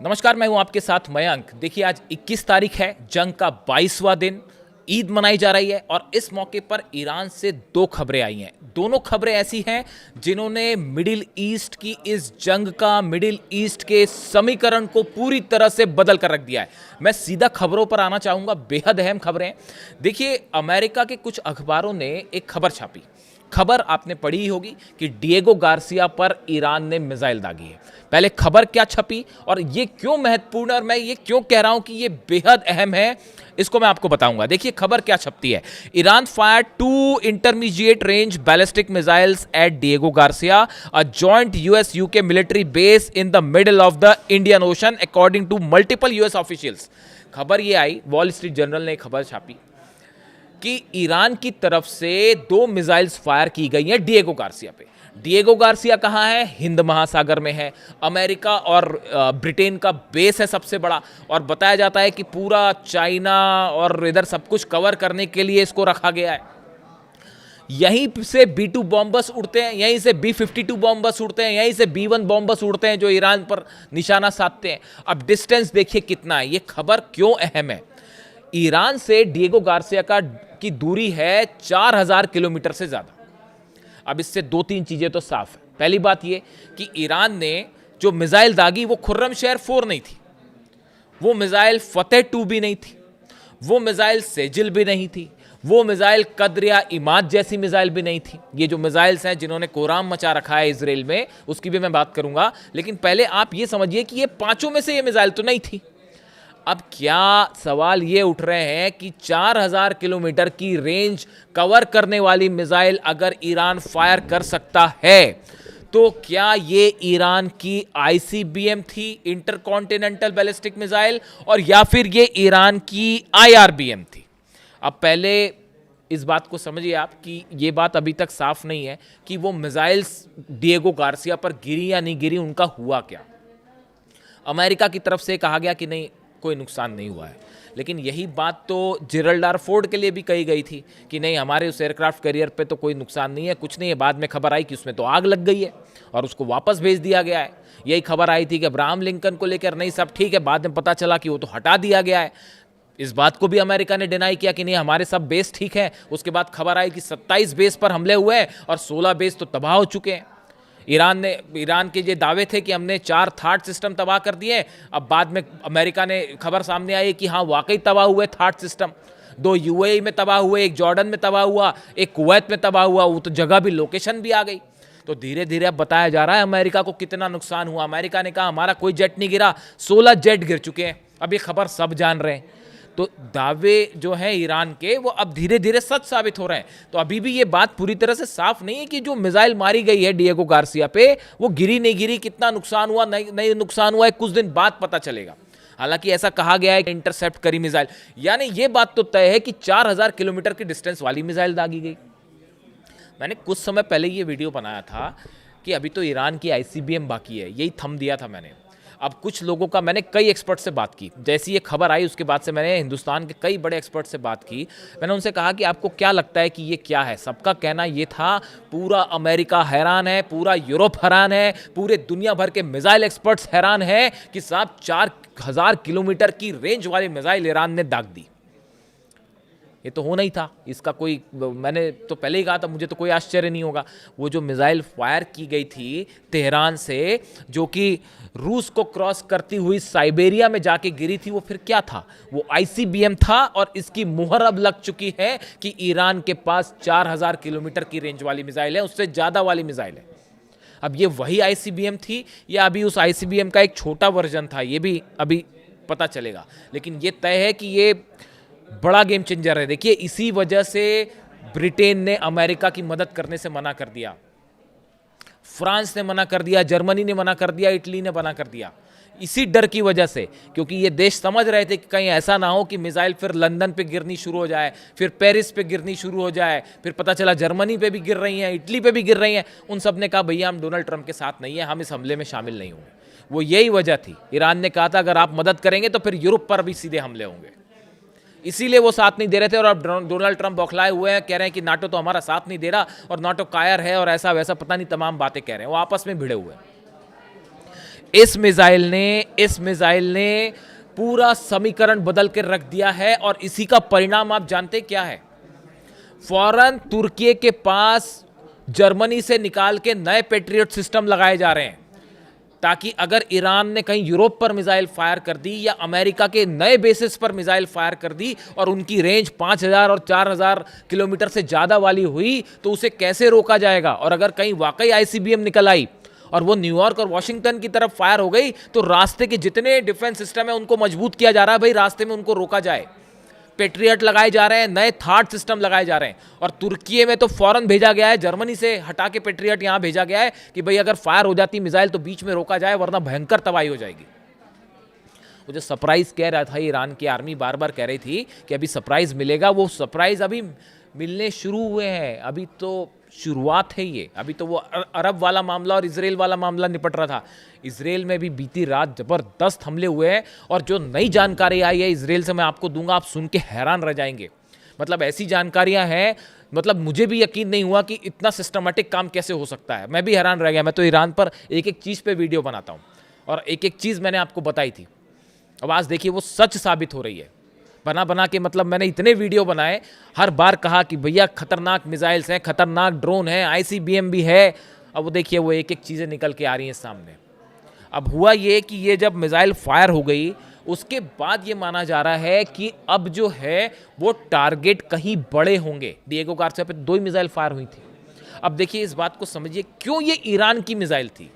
नमस्कार, मैं हूं आपके साथ मयंक। देखिए, आज 21 तारीख है, जंग का 22वां दिन, ईद मनाई जा रही है और इस मौके पर ईरान से दो खबरें आई हैं। दोनों खबरें ऐसी हैं जिन्होंने मिडिल ईस्ट की इस जंग का, मिडिल ईस्ट के समीकरण को पूरी तरह से बदल कर रख दिया है। मैं सीधा खबरों पर आना चाहूँगा, बेहद अहम खबरें। देखिए, अमेरिका के कुछ अखबारों ने एक खबर छापी। खबर आपने पढ़ी ही होगी कि डिएगो गार्सिया पर ईरान ने मिसाइल दागी है। पहले खबर क्या छपी और ये क्यों महत्वपूर्ण है और मैं ये क्यों कह रहा हूं कि ये बेहद अहम है, इसको मैं आपको बताऊंगा। देखिए खबर क्या छपती है। Iran fire 2 intermediate range ballistic missiles at Diego Garcia, a joint US UK military base in the middle of the Indian Ocean, according to multiple US officials. खबर ये आई, वॉल स्ट्रीट जर्नल ने खबर छापी कि ईरान की तरफ से 2 missiles fire की गई हैं डिएगो गार्सिया पे। डिएगो गार्सिया कहाँ है? हिंद महासागर में है। अमेरिका और ब्रिटेन का बेस है सबसे बड़ा, और बताया जाता है कि पूरा चाइना और इधर सब कुछ कवर करने के लिए इसको रखा गया है। यहीं से B-2 बॉम्बर्स उड़ते हैं, यहीं से B-52 बॉम्बर्स उड़ते हैं, यहीं से B-1 बॉम्बर्स उड़ते हैं जो ईरान पर निशाना साधते हैं। अब डिस्टेंस देखिए कितना है। ये खबर क्यों अहम है? ईरान से डिएगो गार्सिया की दूरी है 4000 किलोमीटर से ज़्यादा। अब इससे 2-3 चीज़ें तो साफ है। पहली बात ये कि ईरान ने जो मिसाइल दागी वो खुर्रमशहर 4 नहीं थी, वो मिसाइल फतेह 2 भी नहीं थी, वो मिसाइल सेजिल भी नहीं थी, वो मिसाइल कद्र या इमाद जैसी मिसाइल भी नहीं थी। ये जो मिसाइल्स हैं जिन्होंने कोराम मचा रखा है इजराइल में, उसकी भी मैं बात करूंगा, लेकिन पहले आप ये समझिए कि ये पांचों में से ये मिसाइल तो नहीं थी। अब क्या सवाल ये उठ रहे हैं कि 4000 किलोमीटर की रेंज कवर करने वाली मिसाइल अगर ईरान फायर कर सकता है तो क्या ये ईरान की आईसीबीएम थी, इंटरकॉन्टिनेंटल बैलिस्टिक मिसाइल, और या फिर ये ईरान की आईआरबीएम थी? अब पहले इस बात को समझिए आप कि ये बात अभी तक साफ नहीं है कि वो मिसाइल्स डिएगो गार्सिया पर गिरी या नहीं गिरी, उनका हुआ क्या। अमेरिका की तरफ से कहा गया कि नहीं, कोई नुकसान नहीं हुआ है, लेकिन यही बात तो जेरल्ड आर फोर्ड के लिए भी कही गई थी कि नहीं, हमारे उस एयरक्राफ्ट कैरियर पे तो कोई नुकसान नहीं है, कुछ नहीं है। बाद में खबर आई कि उसमें तो आग लग गई है और उसको वापस भेज दिया गया है। यही खबर आई थी कि अब्राहम लिंकन को लेकर नहीं, सब ठीक है, बाद में पता चला कि वो तो हटा दिया गया है। इस बात को भी अमेरिका ने डिनाई किया कि नहीं, हमारे सब बेस ठीक है। उसके बाद खबर आई कि 27 बेस पर हमले हुए हैं और 16 बेस तो तबाह हो चुके हैं। ईरान के ये दावे थे कि हमने 4 थार्ड सिस्टम तबाह कर दिए। अब बाद में अमेरिका ने खबर सामने आई कि हाँ, वाकई तबाह हुए थार्ड सिस्टम। 2 यूएई में तबाह हुए, एक जॉर्डन में तबाह हुआ, एक कुवैत में तबाह हुआ। वो तो जगह भी, लोकेशन भी आ गई। तो धीरे धीरे अब बताया जा रहा है अमेरिका को कितना नुकसान हुआ। अमेरिका ने कहा हमारा कोई जेट नहीं गिरा, 16 जेट गिर चुके हैं। अब ये खबर सब जान रहे हैं। तो दावे जो हैं ईरान के, वो अब धीरे धीरे सच साबित हो रहे हैं। तो अभी भी ये बात पूरी तरह से साफ नहीं है कि जो मिसाइल मारी गई है डिएगो गार्सिया पे, वो गिरी नहीं गिरी, कितना नुकसान हुआ नहीं नुकसान हुआ है, कुछ दिन बाद पता चलेगा। हालांकि ऐसा कहा गया है कि इंटरसेप्ट करी मिसाइल, यानी ये बात तो तय है कि 4000 किलोमीटर की डिस्टेंस वाली मिसाइल दागी गई। मैंने कुछ समय पहले ये वीडियो बनाया था कि अभी तो ईरान की आईसीबीएम बाकी है, यही थंब दिया था मैंने। अब कुछ लोगों का, मैंने कई एक्सपर्ट से बात की, जैसी ये खबर आई उसके बाद से मैंने हिंदुस्तान के कई बड़े एक्सपर्ट से बात की। मैंने उनसे कहा कि आपको क्या लगता है कि ये क्या है। सबका कहना ये था, पूरा अमेरिका हैरान है, पूरा यूरोप हैरान है, पूरे दुनिया भर के मिसाइल एक्सपर्ट्स हैरान है कि साहब 4000 किलोमीटर की रेंज वाली मिसाइल ईरान ने दाग दी। ये तो होना ही था, इसका कोई, मैंने तो पहले ही कहा था, मुझे तो कोई आश्चर्य नहीं होगा। वो जो मिसाइल फायर की गई थी तेहरान से, जो कि रूस को क्रॉस करती हुई साइबेरिया में जाके गिरी थी, वो फिर क्या था? वो आईसीबीएम था, और इसकी मुहर अब लग चुकी है कि ईरान के पास 4000 किलोमीटर की रेंज वाली मिसाइल है, उससे ज़्यादा वाली मिसाइल है। अब ये वही आईसीबीएम थी या अभी उस आईसीबीएम का एक छोटा वर्जन था, ये भी अभी पता चलेगा। लेकिन ये तय है कि ये बड़ा गेम चेंजर है। देखिए, इसी वजह से ब्रिटेन ने अमेरिका की मदद करने से मना कर दिया, फ्रांस ने मना कर दिया, जर्मनी ने मना कर दिया, इटली ने मना कर दिया, इसी डर की वजह से। क्योंकि ये देश समझ रहे थे कि कहीं ऐसा ना हो कि मिसाइल फिर लंदन पे गिरनी शुरू हो जाए, फिर पेरिस पे गिरनी शुरू हो जाए, फिर पता चला जर्मनी पे भी गिर रही हैं, इटली पे भी गिर रही हैं। उन सब ने कहा भैया हम डोनाल्ड ट्रंप के साथ नहीं है, हम इस हमले में शामिल नहीं होंगे। वो यही वजह थी। ईरान ने कहा था अगर आप मदद करेंगे तो फिर यूरोप पर भी सीधे हमले होंगे, इसीलिए वो साथ नहीं दे रहे थे। और अब डोनाल्ड ट्रंप बौखलाए हुए हैं, कह रहे हैं कि नाटो तो हमारा साथ नहीं दे रहा और नाटो कायर है और ऐसा वैसा पता नहीं तमाम बातें कह रहे हैं। वो आपस में भिड़े हुए हैं। इस मिसाइल ने पूरा समीकरण बदल के रख दिया है और इसी का परिणाम आप जानते क्या है? फौरन तुर्की के पास जर्मनी से निकाल के नए पैट्रियट सिस्टम लगाए जा रहे हैं, ताकि अगर ईरान ने कहीं यूरोप पर मिसाइल फायर कर दी या अमेरिका के नए बेसिस पर मिसाइल फायर कर दी और उनकी रेंज 5000 और 4000 किलोमीटर से ज़्यादा वाली हुई, तो उसे कैसे रोका जाएगा? और अगर कहीं वाकई आईसीबीएम निकल आई और वो न्यूयॉर्क और वॉशिंगटन की तरफ फायर हो गई, तो रास्ते के जितने डिफेंस सिस्टम है उनको मजबूत किया जा रहा है, भाई रास्ते में उनको रोका जाए। पेट्रियट लगाए जा रहे हैं, नए थार्ड सिस्टम लगाए जा रहे हैं, और तुर्की में तो फौरन भेजा गया है, जर्मनी से हटा के पेट्रियट यहां भेजा गया है कि भाई अगर फायर हो जाती मिसाइल तो बीच में रोका जाए, वरना भयंकर तबाही हो जाएगी। वो जो सरप्राइज कह रहा था, ईरान की आर्मी बार बार कह रही थी कि अभी सरप्राइज मिलेगा, वो सरप्राइज अभी मिलने शुरू हुए हैं, अभी तो शुरुआत है ये। अभी तो वो अरब वाला मामला और इजराइल वाला मामला निपट रहा था। इजराइल में भी बीती रात जबरदस्त हमले हुए हैं, और जो नई जानकारी आई है इजराइल से मैं आपको दूंगा, आप सुन के हैरान रह जाएंगे। मतलब ऐसी जानकारियां हैं, मतलब मुझे भी यकीन नहीं हुआ कि इतना सिस्टमेटिक काम कैसे हो सकता है। मैं भी हैरान रह गया। मैं तो ईरान पर एक एक चीज़ पे वीडियो बनाता हूँ और एक एक चीज़ मैंने आपको बताई थी। अब आज देखिए वो सच साबित हो रही है। बना बना के, मतलब मैंने इतने वीडियो बनाए, हर बार कहा कि भैया खतरनाक मिसाइल्स हैं, खतरनाक ड्रोन है, आईसीबीएम भी है। अब वो देखिए वो एक एक चीज़ें निकल के आ रही हैं सामने। अब हुआ ये कि ये जब मिसाइल फायर हो गई, उसके बाद ये माना जा रहा है कि अब जो है वो टारगेट कहीं बड़े होंगे। डिएगो गार्सिया पे 2 ही मिसाइल फायर हुई थी। अब देखिए इस बात को समझिए, क्यों ये ईरान की मिसाइल थी,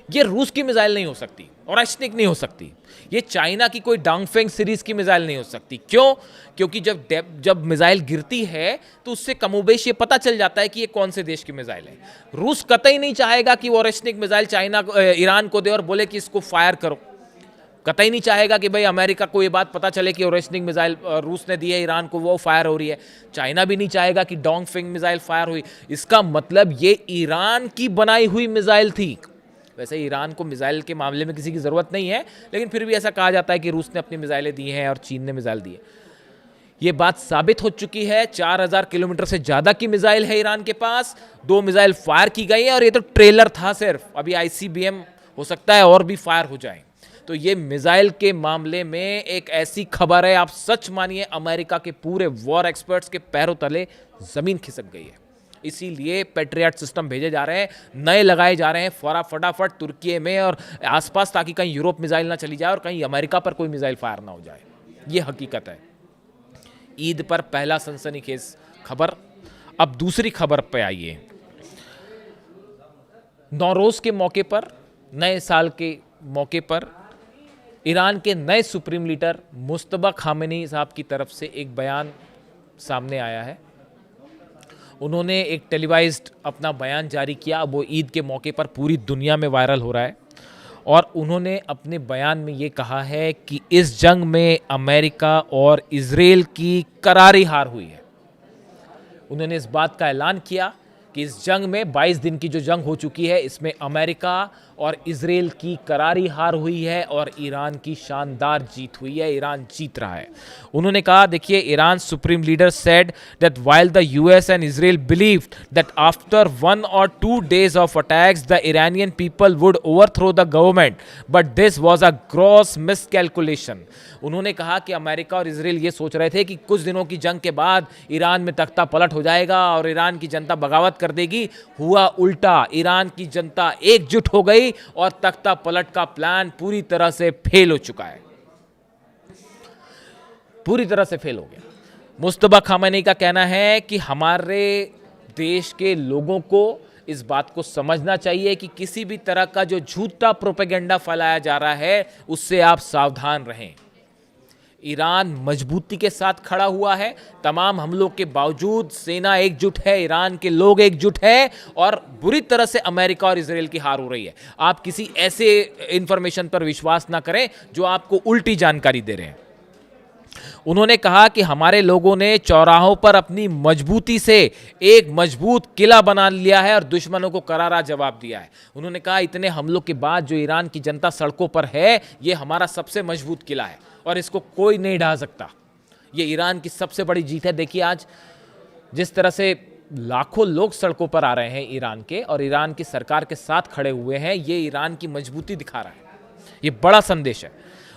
ये रूस की मिसाइल नहीं हो सकती, ओरेस्निक नहीं हो सकती, ये चाइना की कोई डांगफेंग सीरीज की मिसाइल नहीं हो सकती। क्यों? क्योंकि जब मिसाइल गिरती है तो उससे कमोबेश ये पता चल जाता है कि ये कौन से देश की मिसाइल है। रूस कतई नहीं चाहेगा कि वो ओरेस्निक मिसाइल ईरान को दे और बोले कि इसको फायर करो। कतई नहीं चाहेगा कि भाई अमेरिका को ये बात पता चले कि ओरेस्निक मिसाइल रूस ने दी है ईरान को, वो फायर हो रही है। चाइना भी नहीं चाहेगा कि डोंगफेंग मिसाइल फायर हुई। इसका मतलब ये ईरान की बनाई हुई मिसाइल थी। वैसे ईरान को मिसाइल के मामले में किसी की ज़रूरत नहीं है, लेकिन फिर भी ऐसा कहा जाता है कि रूस ने अपनी मिसाइलें दी हैं और चीन ने मिसाइल दी है। ये बात साबित हो चुकी है। 4000 किलोमीटर से ज़्यादा की मिसाइल है ईरान के पास। 2 मिसाइल फायर की गई है, और ये तो ट्रेलर था सिर्फ। अभी आईसीबीएम हो सकता है और भी फायर हो जाए। तो ये मिसाइल के मामले में एक ऐसी खबर है, आप सच मानिए अमेरिका के पूरे वॉर एक्सपर्ट्स के पैरों तले ज़मीन खिसक गई है। इसीलिए पैट्रियट सिस्टम भेजे जा रहे हैं, नए लगाए जा रहे हैं फटाफट तुर्की में और आसपास, ताकि कहीं यूरोप मिसाइल ना चली जाए और कहीं अमेरिका पर कोई मिसाइल फायर ना हो जाए। ये हकीकत है। ईद पर पहला सनसनीखेज खबर। अब दूसरी खबर पे आइए। नौरोज के मौके पर, नए साल के मौके पर, ईरान के नए सुप्रीम लीडर मुस्तबा खामेनी साहब की तरफ से एक बयान सामने आया है। उन्होंने एक टेलीवाइज्ड अपना बयान जारी किया। वो ईद के मौके पर पूरी दुनिया में वायरल हो रहा है, और उन्होंने अपने बयान में ये कहा है कि इस जंग में अमेरिका और इजराइल की करारी हार हुई है। उन्होंने इस बात का ऐलान किया कि इस जंग में 22 दिन की जो जंग हो चुकी है, इसमें अमेरिका और इजराइल की करारी हार हुई है और ईरान की शानदार जीत हुई है। ईरान जीत रहा है। उन्होंने कहा, देखिए, Iran supreme leader said that while the US and Israel believed that after 1 or 2 days of attacks the Iranian people would overthrow the government, but this was a gross miscalculation. उन्होंने कहा कि America और Israel ये सोच रहे थे कि कुछ दिनों की जंग के बाद ईरान में तख्ता पलट हो जाएगा और ईरान की जनता बगावत कर देगी। हुआ उल्टा। ईरान की जनता एकजुट हो गई और तख्ता पलट का प्लान पूरी तरह से फेल हो चुका है, पूरी तरह से फेल हो गया। मुस्तबा खामेनी का कहना है कि हमारे देश के लोगों को इस बात को समझना चाहिए कि किसी भी तरह का जो झूठा प्रोपेगेंडा फैलाया जा रहा है उससे आप सावधान रहें। ईरान मजबूती के साथ खड़ा हुआ है। तमाम हमलों के बावजूद सेना एकजुट है, ईरान के लोग एकजुट हैं, और बुरी तरह से अमेरिका और इजराइल की हार हो रही है। आप किसी ऐसे इंफॉर्मेशन पर विश्वास ना करें जो आपको उल्टी जानकारी दे रहे हैं। उन्होंने कहा कि हमारे लोगों ने चौराहों पर अपनी मजबूती से एक मजबूत किला बना लिया है और दुश्मनों को करारा जवाब दिया है। उन्होंने कहा, इतने हमलों के बाद जो ईरान की जनता सड़कों पर है, ये हमारा सबसे मजबूत किला है और इसको कोई नहीं ढा सकता। ये ईरान की सबसे बड़ी जीत है। देखिए आज जिस तरह से लाखों लोग सड़कों पर आ रहे हैं ईरान के, और ईरान की सरकार के साथ खड़े हुए हैं, ये ईरान की मजबूती दिखा रहा है। ये बड़ा संदेश है।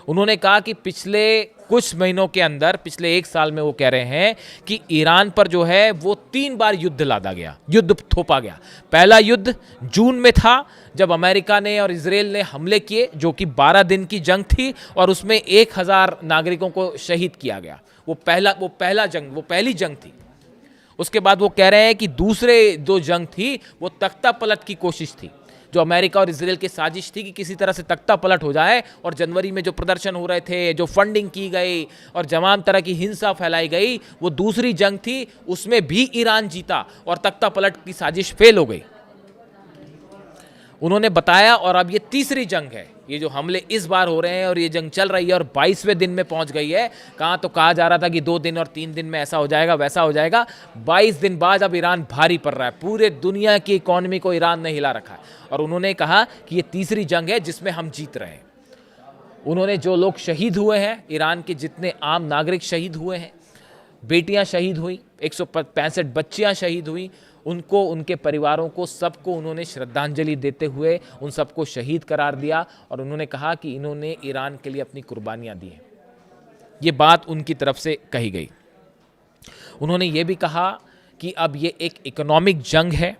उन्होंने कहा कि पिछले कुछ महीनों के अंदर, पिछले 1 साल में वो कह रहे हैं कि ईरान पर जो है वो 3 बार युद्ध लादा गया, युद्ध थोपा गया। पहला युद्ध जून में था जब अमेरिका ने और इजराइल ने हमले किए, जो कि 12 दिन की जंग थी और उसमें 1000 नागरिकों को शहीद किया गया। वो पहली जंग थी। उसके बाद वो कह रहे हैं कि दूसरे जो जंग थी वो तख्ता पलट की कोशिश थी, जो अमेरिका और इजराइल की साजिश थी कि किसी तरह से तख्ता पलट हो जाए, और जनवरी में जो प्रदर्शन हो रहे थे, जो फंडिंग की गई और तमाम तरह की हिंसा फैलाई गई, वो दूसरी जंग थी। उसमें भी ईरान जीता और तख्ता पलट की साजिश फेल हो गई, उन्होंने बताया। और अब ये तीसरी जंग है, ये जो हमले इस बार हो रहे हैं और ये जंग चल रही है और 22वें दिन में पहुंच गई है। कहाँ तो कहा जा रहा था कि 2 दिन और 3 दिन में ऐसा हो जाएगा, वैसा हो जाएगा। 22 दिन बाद अब ईरान भारी पड़ रहा है। पूरे दुनिया की इकोनॉमी को ईरान ने हिला रखा है, और उन्होंने कहा कि ये तीसरी जंग है जिसमें हम जीत रहे हैं। उन्होंने जो लोग शहीद हुए हैं, ईरान के जितने आम नागरिक शहीद हुए हैं, बेटियां शहीद हुई, 165 बच्चियां शहीद हुई, उनको, उनके परिवारों को, सबको उन्होंने श्रद्धांजलि देते हुए उन सबको शहीद करार दिया। और उन्होंने कहा कि इन्होंने ईरान के लिए अपनी कुर्बानियां दी हैं। ये बात उनकी तरफ से कही गई। उन्होंने ये भी कहा कि अब ये एक इकोनॉमिक जंग है,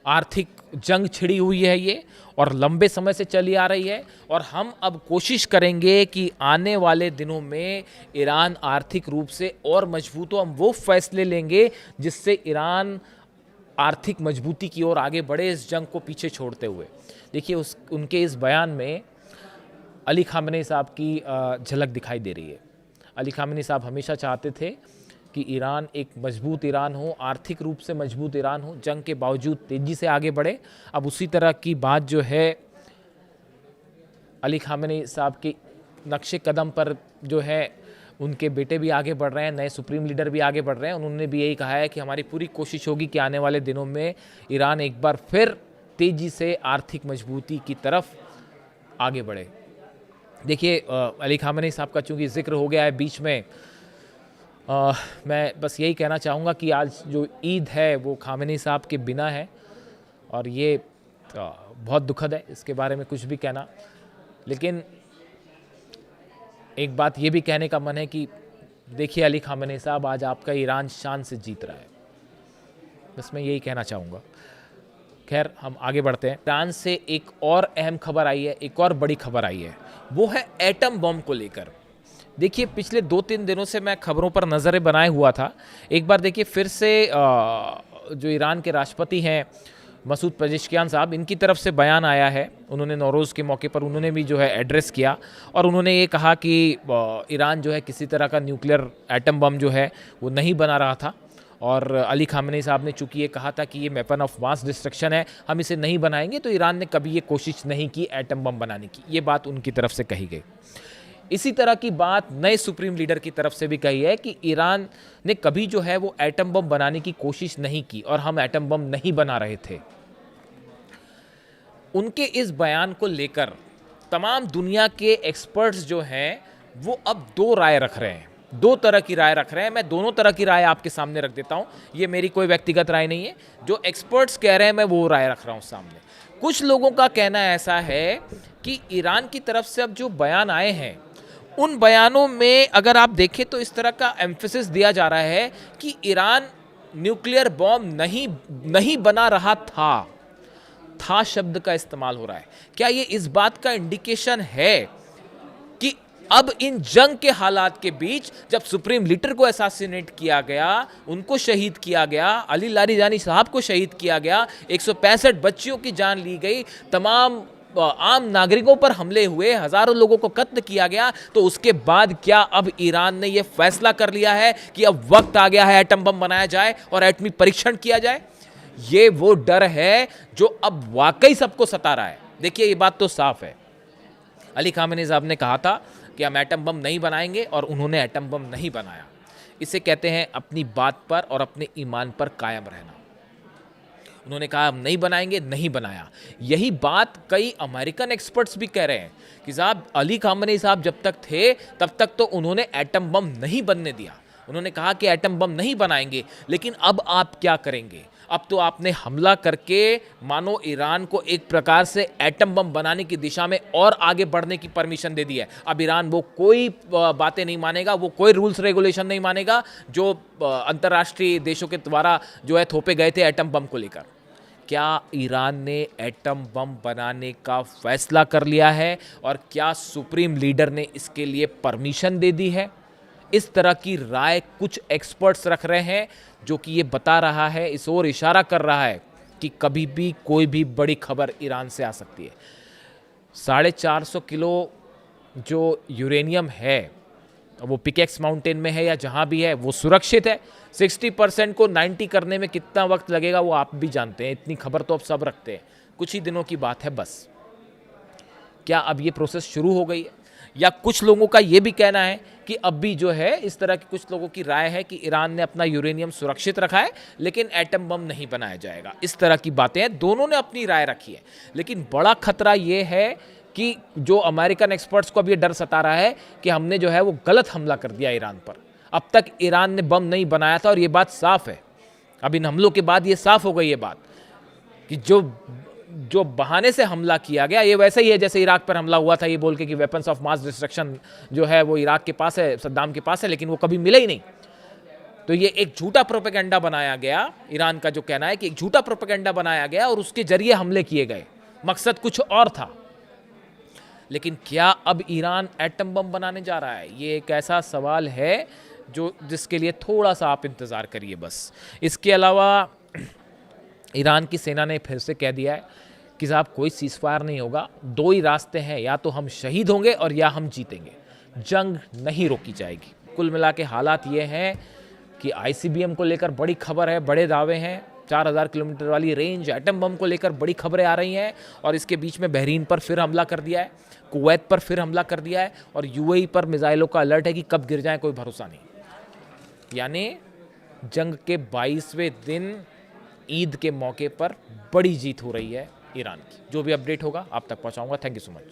आर्थिक जंग छिड़ी हुई है ये, और लंबे समय से चली आ रही है। और हम अब कोशिश करेंगे कि आने वाले दिनों में ईरान आर्थिक रूप से और मजबूत हो। हम वो फैसले लेंगे जिससे ईरान आर्थिक मजबूती की ओर आगे बढ़े, इस जंग को पीछे छोड़ते हुए। देखिए, उनके इस बयान में अली खामेनी साहब की झलक दिखाई दे रही है। अली खामेनी साहब हमेशा चाहते थे कि ईरान एक मजबूत ईरान हो, आर्थिक रूप से मजबूत ईरान हो, जंग के बावजूद तेज़ी से आगे बढ़े। अब उसी तरह की बात जो है अली खामेनी साहब के नक्शे कदम पर जो है उनके बेटे भी आगे बढ़ रहे हैं, नए सुप्रीम लीडर भी आगे बढ़ रहे हैं। उन्होंने भी यही कहा है कि हमारी पूरी कोशिश होगी कि आने वाले दिनों में ईरान एक बार फिर तेज़ी से आर्थिक मजबूती की तरफ आगे बढ़े। देखिए, अली खामेनी साहब का चूँकि जिक्र हो गया है बीच में, मैं बस यही कहना चाहूँगा कि आज जो ईद है वो खामेनी साहब के बिना है, और ये बहुत दुखद है इसके बारे में कुछ भी कहना। लेकिन एक बात ये भी कहने का मन है कि देखिए अली खामेनी साहब, आज आपका ईरान शान से जीत रहा है। बस मैं यही कहना चाहूँगा। खैर, हम आगे बढ़ते हैं। ईरान से एक और अहम खबर आई है, एक और बड़ी खबर आई है, वो है एटम बम को लेकर। देखिए, पिछले 2-3 दिनों से मैं खबरों पर नज़रें बनाए हुआ था। एक बार देखिए फिर से जो ईरान के राष्ट्रपति हैं मसूद पेजेश्कियान साहब, इनकी तरफ से बयान आया है। उन्होंने नौरोज़ के मौके पर उन्होंने भी जो है एड्रेस किया, और उन्होंने ये कहा कि ईरान जो है किसी तरह का न्यूक्लियर एटम बम जो है वो नहीं बना रहा था। और अली खामेनी साहब ने चूँकि ये कहा था कि ये वेपन ऑफ मास डिस्ट्रक्शन है, हम इसे नहीं बनाएंगे, तो ईरान ने कभी ये कोशिश नहीं की एटम बम बनाने की। ये बात उनकी तरफ से कही गई। इसी तरह की बात नए सुप्रीम लीडर की तरफ से भी कही है कि ईरान ने कभी जो है वो एटम बम बनाने की कोशिश नहीं की और हम एटम बम नहीं बना रहे थे। उनके इस बयान को लेकर तमाम दुनिया के एक्सपर्ट्स जो हैं वो अब 2 राय रख रहे हैं, 2 तरह की राय रख रहे हैं। मैं दोनों तरह की राय आपके सामने रख देता हूं। ये मेरी कोई व्यक्तिगत राय नहीं है, जो एक्सपर्ट्स कह रहे हैं मैं वो राय रख रहा हूं सामने। कुछ लोगों का कहना ऐसा है कि ईरान की तरफ से अब जो बयान आए हैं, उन बयानों में अगर आप देखें तो इस तरह का एम्फेसिस दिया जा रहा है कि ईरान न्यूक्लियर बॉम्ब नहीं बना रहा था शब्द का इस्तेमाल हो रहा है। क्या ये इस बात का इंडिकेशन है कि अब इन जंग के हालात के बीच, जब सुप्रीम लीडर को असैसिनेट किया गया, उनको शहीद किया गया, अली लारिजानी साहब को शहीद किया गया, 165 बच्चियों की जान ली गई, तमाम आम नागरिकों पर हमले हुए, हजारों लोगों को कत्ल किया गया, तो उसके बाद क्या अब ईरान ने यह फैसला कर लिया है कि अब वक्त आ गया है एटम बम बनाया जाए और एटमी परीक्षण किया जाए? ये वो डर है जो अब वाकई सबको सता रहा है। देखिए, ये बात तो साफ है। अली खामेनी साहब ने कहा था कि हम एटम बम नहीं बनाएंगे, और उन्होंने एटम बम नहीं बनाया। इसे कहते हैं अपनी बात पर और अपने ईमान पर कायम रहना। उन्होंने कहा हम नहीं बनाएंगे, नहीं बनाया। यही बात कई अमेरिकन एक्सपर्ट्स भी कह रहे हैं कि साहब अली खामेनी साहब जब तक थे तब तक तो उन्होंने एटम बम नहीं बनने दिया। उन्होंने कहा कि एटम बम नहीं बनाएंगे, लेकिन अब आप क्या करेंगे? अब तो आपने हमला करके मानो ईरान को एक प्रकार से एटम बम बनाने की दिशा में और आगे बढ़ने की परमिशन दे दी है। अब ईरान वो कोई बातें नहीं मानेगा, वो कोई रूल्स रेगुलेशन नहीं मानेगा जो अंतर्राष्ट्रीय देशों के द्वारा जो है थोपे गए थे एटम बम को लेकर। क्या ईरान ने एटम बम बनाने का फैसला कर लिया है और क्या सुप्रीम लीडर ने इसके लिए परमिशन दे दी है? इस तरह की राय कुछ एक्सपर्ट्स रख रहे हैं, जो कि ये बता रहा है, इस ओर इशारा कर रहा है कि कभी भी कोई भी बड़ी खबर ईरान से आ सकती है। 450 किलो जो यूरेनियम है वो पिकेक्स माउंटेन में है या जहाँ भी है वो सुरक्षित है। 60% को 90 करने में कितना वक्त लगेगा वो आप भी जानते हैं, इतनी खबर तो अब सब रखते हैं। कुछ ही दिनों की बात है बस। क्या अब ये प्रोसेस शुरू हो गई है? या कुछ लोगों का ये भी कहना है कि अब भी जो है इस तरह की कुछ लोगों की राय है कि ईरान ने अपना यूरेनियम सुरक्षित रखा है लेकिन एटम बम नहीं बनाया जाएगा। इस तरह की बातें हैं, दोनों ने अपनी राय रखी है। लेकिन बड़ा खतरा ये है कि जो अमेरिकन एक्सपर्ट्स को अब ये डर सता रहा है कि हमने जो है वो गलत हमला कर दिया ईरान पर। अब तक ईरान ने बम नहीं बनाया था और ये बात साफ है। अब इन हमलों के बाद ये साफ हो गई ये बात कि जो बहाने से हमला किया गया ये वैसे ही है जैसे इराक पर हमला हुआ था, ये बोल के कि वेपन्स ऑफ मास डिस्ट्रक्शन जो है वो इराक के पास है, सद्दाम के पास है, लेकिन वो कभी मिले ही नहीं। तो ये एक झूठा प्रोपेगेंडा बनाया गया। ईरान का जो कहना है कि एक झूठा प्रोपेगेंडा बनाया गया और उसके जरिए हमले किए गए, मकसद कुछ और था। लेकिन क्या अब ईरान एटम बम बनाने जा रहा है? ये एक ऐसा सवाल है जिसके लिए थोड़ा सा आप इंतज़ार करिए बस। इसके अलावा ईरान की सेना ने फिर से कह दिया है कि साहब कोई सीज़फायर नहीं होगा, दो ही रास्ते हैं, या तो हम शहीद होंगे और या हम जीतेंगे, जंग नहीं रोकी जाएगी। कुल मिला के हालात ये हैं कि आईसीबीएम को लेकर बड़ी खबर है, बड़े दावे हैं। 4000 किलोमीटर वाली रेंज एटम बम को लेकर बड़ी खबरें आ रही हैं और इसके बीच में बहरीन पर फिर हमला कर दिया है, कुवैत पर फिर हमला कर दिया है और यूएई पर मिसाइलों का अलर्ट है कि कब गिर जाए कोई भरोसा नहीं। यानी जंग के 22वें दिन ईद के मौके पर बड़ी जीत हो रही है ईरान की। जो भी अपडेट होगा आप तक पहुंचाऊंगा। Thank you so much.